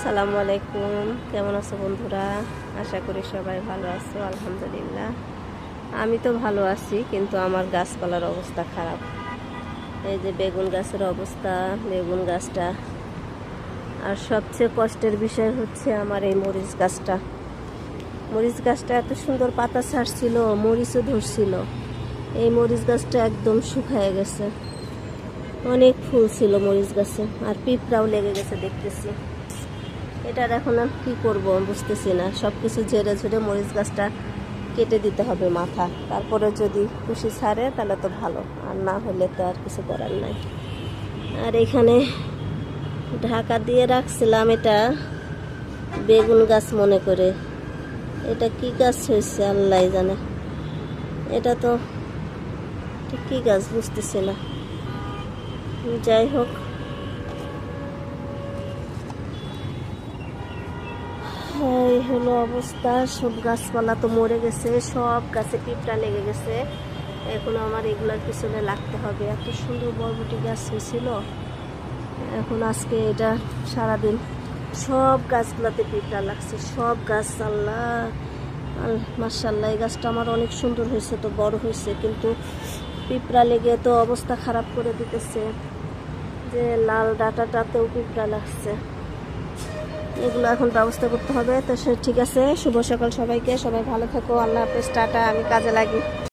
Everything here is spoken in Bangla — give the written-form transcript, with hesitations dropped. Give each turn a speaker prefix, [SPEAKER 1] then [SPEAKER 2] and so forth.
[SPEAKER 1] আসসালামু আলাইকুম, কেমন আছো বন্ধুরা? আশা করি সবাই ভালো আছো। আলহামদুলিল্লাহ আমি তো ভালো আছি, কিন্তু আমার গাছপালার অবস্থা খারাপ। এই যে বেগুন গাছের অবস্থা, বেগুন গাছটা। আর সবচেয়ে কষ্টের বিষয় হচ্ছে আমার এই মরিচ গাছটা। মরিচ গাছটা এত সুন্দর পাতা ছাড়ছিল, মরিচও ধরছিল। এই মরিচ গাছটা একদম শুকায় গেছে। অনেক ফুল ছিল মরিচ গাছে, আর পিঁপড়াও লেগে গেছে দেখতেছি। এটার এখন আমি কী করবো বুঝতেছি না। সব কিছু ঝেড়ে ঝেড়ে মরিচ গাছটা কেটে দিতে হবে মাথা, তারপরে যদি কুশি ছাড়ে তাহলে তো ভালো, আর না হলে তো আর কিছু করার নাই। আর এখানে ঢাকা দিয়ে রাখছিলাম, এটা বেগুন গাছ মনে করে। এটা কি গাছ হয়েছে আল্লাহ জানে। এটা তো কি গাছ বুঝতেছি না। যাই হোক, এই হলো অবস্থা। সব গাছপালা তো মরে গেছে, সব গাছে পিঁপড়া লেগে গেছে। এখন আমার এগুলোর পিছনে লাগতে হবে। এত সুন্দর বরবটি গাছ হয়েছিল, এখন আজকে এটা সারাদিন সব গাছগুলোতে পিঁপড়া লাগছে। সব গাছ আল্লাহ মাশাআল্লাহ, এই গাছটা আমার অনেক সুন্দর হয়েছে, তো বড় হয়েছে, কিন্তু পিঁপড়া লেগে তো অবস্থা খারাপ করে দিতেছে। যে লাল ডাঁটাটাতেও পিঁপড়া লাগছে। এগুলো এখন ব্যবস্থা করতে হবে। তো ঠিক আছে, শুভ সকাল সবাইকে। সবাই ভালো থাকো, আল্লাহ হাফেজ, টাটা। আমি কাজে লাগি।